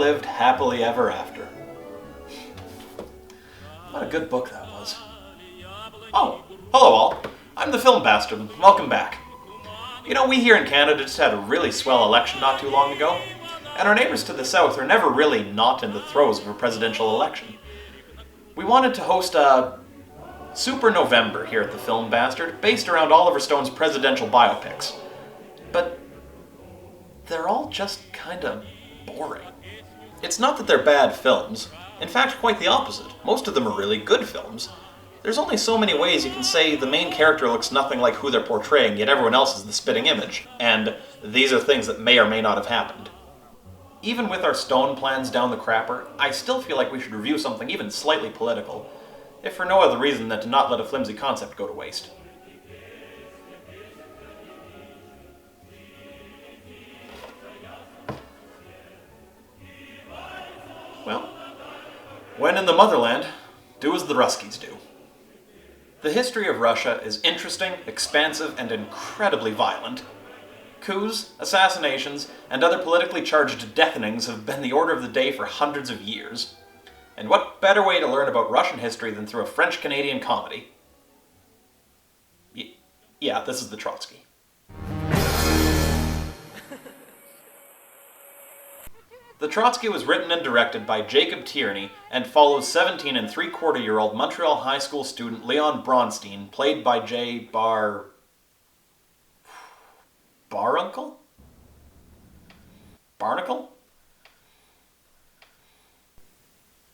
lived happily ever after. What a good book that was. Oh, hello all. I'm the Film Bastard. Welcome back. You know, we here in Canada just had a really swell election not too long ago, and our neighbors to the south are never really not in the throes of a presidential election. We wanted to host a Super November here at the Film Bastard, based around Oliver Stone's presidential biopics. But they're all just kinda boring. It's not that they're bad films. In fact, quite the opposite. Most of them are really good films. There's only so many ways you can say the main character looks nothing like who they're portraying, yet everyone else is the spitting image. And these are things that may or may not have happened. Even with our Stone plans down the crapper, I still feel like we should review something even slightly political, if for no other reason than to not let a flimsy concept go to waste. Well, when in the motherland, do as the Ruskies do. The history of Russia is interesting, expansive, and incredibly violent. Coups, assassinations, and other politically charged deathenings have been the order of the day for hundreds of years. And what better way to learn about Russian history than through a French-Canadian comedy? Yeah, this is the Trotsky. The Trotsky was written and directed by Jacob Tierney and follows 17-3/4-year-old Montreal high school student Leon Bronstein, played by Baruncle? Barnacle?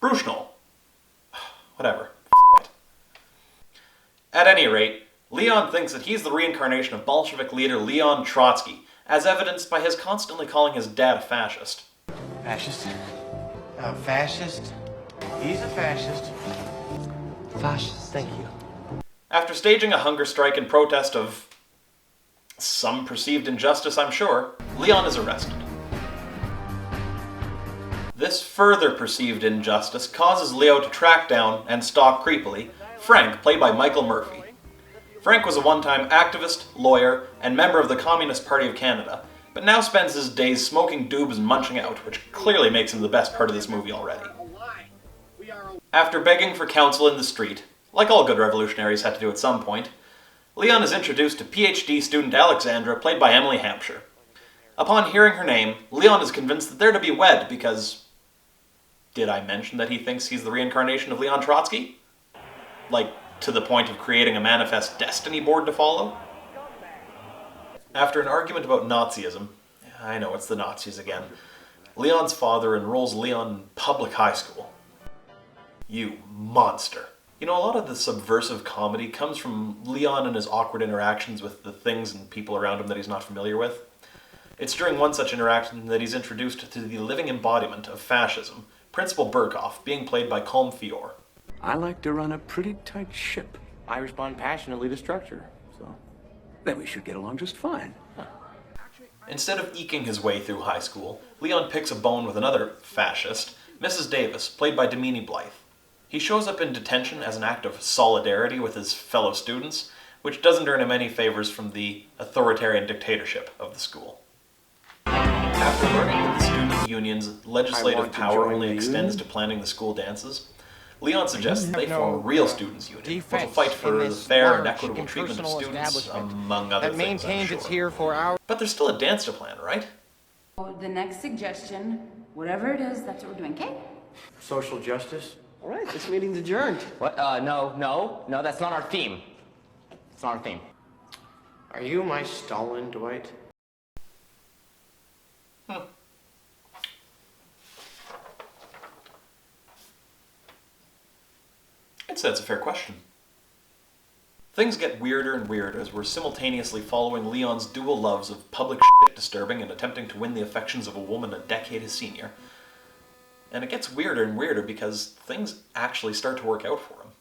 Bushnell. Whatever. It. At any rate, Leon thinks that he's the reincarnation of Bolshevik leader Leon Trotsky, as evidenced by his constantly calling his dad a fascist. Fascist? Fascist? He's a fascist. Fascist, thank you. After staging a hunger strike in protest of some perceived injustice, I'm sure, Leon is arrested. This further perceived injustice causes Leo to track down and stalk creepily Frank, played by Michael Murphy. Frank was a one-time activist, lawyer, and member of the Communist Party of Canada, but now spends his days smoking doobs and munching out, which clearly makes him the best part of this movie already. After begging for counsel in the street, like all good revolutionaries had to do at some point, Leon is introduced to PhD student Alexandra, played by Emily Hampshire. Upon hearing her name, Leon is convinced that they're to be wed because... Did I mention that he thinks he's the reincarnation of Leon Trotsky? Like, to the point of creating a manifest destiny board to follow? After an argument about Nazism, I know it's the Nazis again, Leon's father enrolls Leon in public high school. You monster. You know, a lot of the subversive comedy comes from Leon and his awkward interactions with the things and people around him that he's not familiar with. It's during one such interaction that he's introduced to the living embodiment of fascism, Principal Burkhoff, being played by Colm Feore. I like to run a pretty tight ship. I respond passionately to structure, so... Then we should get along just fine. Huh. Instead of eking his way through high school, Leon picks a bone with another fascist, Mrs. Davis, played by Damini Blythe. He shows up in detention as an act of solidarity with his fellow students, which doesn't earn him any favors from the authoritarian dictatorship of the school. After learning that the student union's legislative power only extends to planning the school dances, Leon suggests that they form a real students' union, which will fight for the fair and equitable treatment of students, among other things, I'm sure. But there's still a dance to plan, right? The next suggestion, whatever it is, that's what we're doing, okay? Social justice? All right, this meeting's adjourned. What? No, that's not our theme. It's not our theme. Are you my Stalin, Dwight? I'd say that's a fair question. Things get weirder and weirder as we're simultaneously following Leon's dual loves of public shit disturbing and attempting to win the affections of a woman a decade his senior. And it gets weirder and weirder because things actually start to work out for him.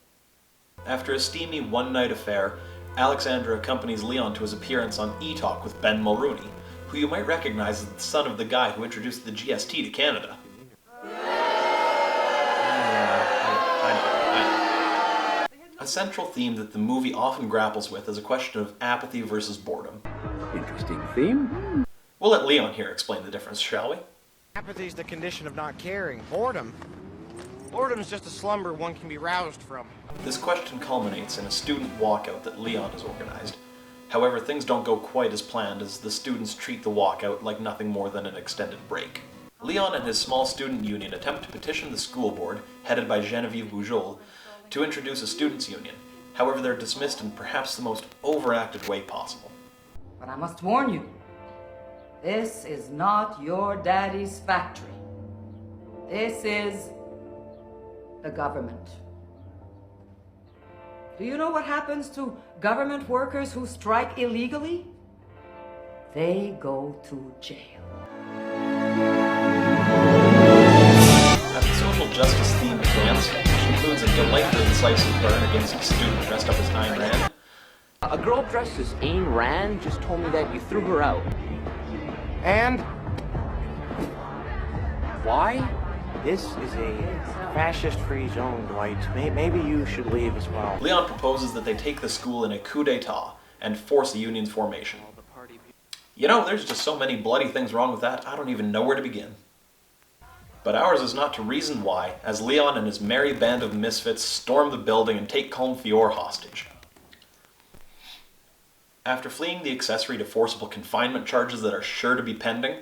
After a steamy one-night affair, Alexandra accompanies Leon to his appearance on E-Talk with Ben Mulrooney, who you might recognize as the son of the guy who introduced the GST to Canada. I know. A central theme that the movie often grapples with is a question of apathy versus boredom. Interesting theme. We'll let Leon here explain the difference, shall we? Apathy's the condition of not caring. Boredom. Boredom's just a slumber one can be roused from. This question culminates in a student walkout that Leon has organized. However, things don't go quite as planned as the students treat the walkout like nothing more than an extended break. Leon and his small student union attempt to petition the school board, headed by Genevieve Boujol, to introduce a students' union. However, they're dismissed in perhaps the most overacted way possible. But I must warn you, this is not your daddy's factory. This is the government. Do you know what happens to government workers who strike illegally? They go to jail. At the social justice themed dance, which includes a delightfully decisive burn against a student dressed up as Ayn Rand, A girl dressed as Ayn Rand just told me that you threw her out. And Why? this is a fascist-free zone, Dwight. Maybe you should leave as well. Leon proposes that they take the school in a coup d'etat and force a union's formation. You know, there's just so many bloody things wrong with that, I don't even know where to begin. But ours is not to reason why, as Leon and his merry band of misfits storm the building and take Colmfior hostage. After fleeing the accessory to forcible confinement charges that are sure to be pending,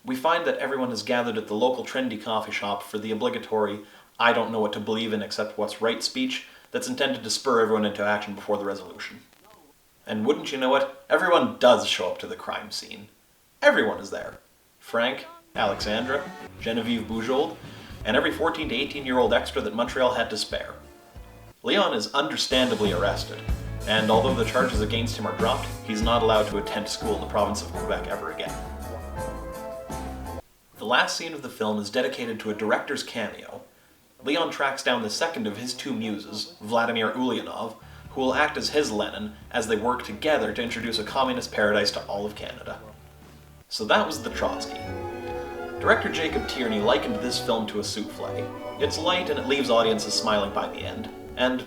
we find that everyone is gathered at the local trendy coffee shop for the obligatory "I don't know what to believe in except what's right" speech that's intended to spur everyone into action before the resolution. And wouldn't you know it, everyone does show up to the crime scene. Everyone is there. Frank, Alexandra, Genevieve Boujol, and every 14 to 18-year-old extra that Montreal had to spare. Leon is understandably arrested, and although the charges against him are dropped, he's not allowed to attend school in the province of Quebec ever again. The last scene of the film is dedicated to a director's cameo. Leon tracks down the second of his two muses, Vladimir Ulyanov, who will act as his Lenin as they work together to introduce a communist paradise to all of Canada. So that was the Trotsky. Director Jacob Tierney likened this film to a souffle. It's light and it leaves audiences smiling by the end. And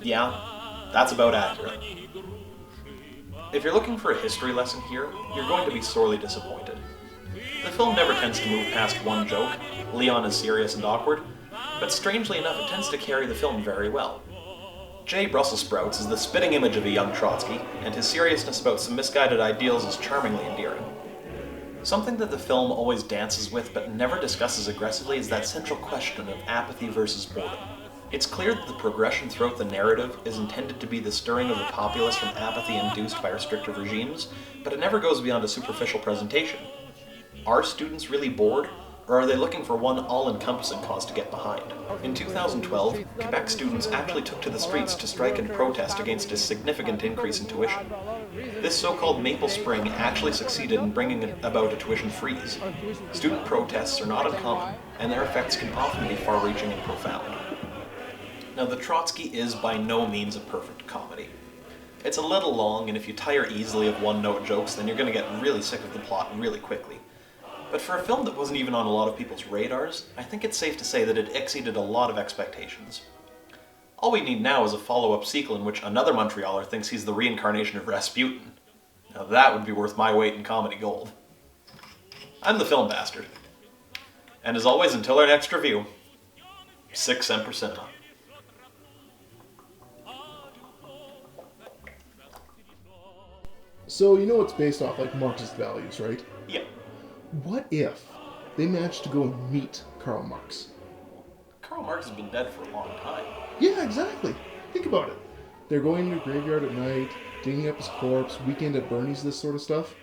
yeah, that's about accurate. If you're looking for a history lesson here, you're going to be sorely disappointed. The film never tends to move past one joke. Leon is serious and awkward, but strangely enough it tends to carry the film very well. Jay Brussels Sprouts is the spitting image of a young Trotsky, and his seriousness about some misguided ideals is charmingly endearing. Something that the film always dances with but never discusses aggressively is that central question of apathy versus boredom. It's clear that the progression throughout the narrative is intended to be the stirring of the populace from apathy induced by restrictive regimes, but it never goes beyond a superficial presentation. Are students really bored, or are they looking for one all-encompassing cause to get behind? In 2012, Quebec students actually took to the streets to strike and protest against a significant increase in tuition. This so-called Maple Spring actually succeeded in bringing about a tuition freeze. Student protests are not uncommon, and their effects can often be far-reaching and profound. Now, the Trotsky is by no means a perfect comedy. It's a little long, and if you tire easily of one-note jokes, then you're going to get really sick of the plot really quickly. But for a film that wasn't even on a lot of people's radars, I think it's safe to say that it exceeded a lot of expectations. All we need now is a follow-up sequel in which another Montrealer thinks he's the reincarnation of Rasputin. Now that would be worth my weight in comedy gold. I'm the Film Bastard. And as always, until our next review, 6 Semper Cinema. So you know it's based off like Marxist values, right? Yep. What if they managed to go and meet Karl Marx? Karl Marx has been dead for a long time. Yeah, exactly. Think about it. They're going to a graveyard at night, digging up his corpse, Weekend at Bernie's, this sort of stuff.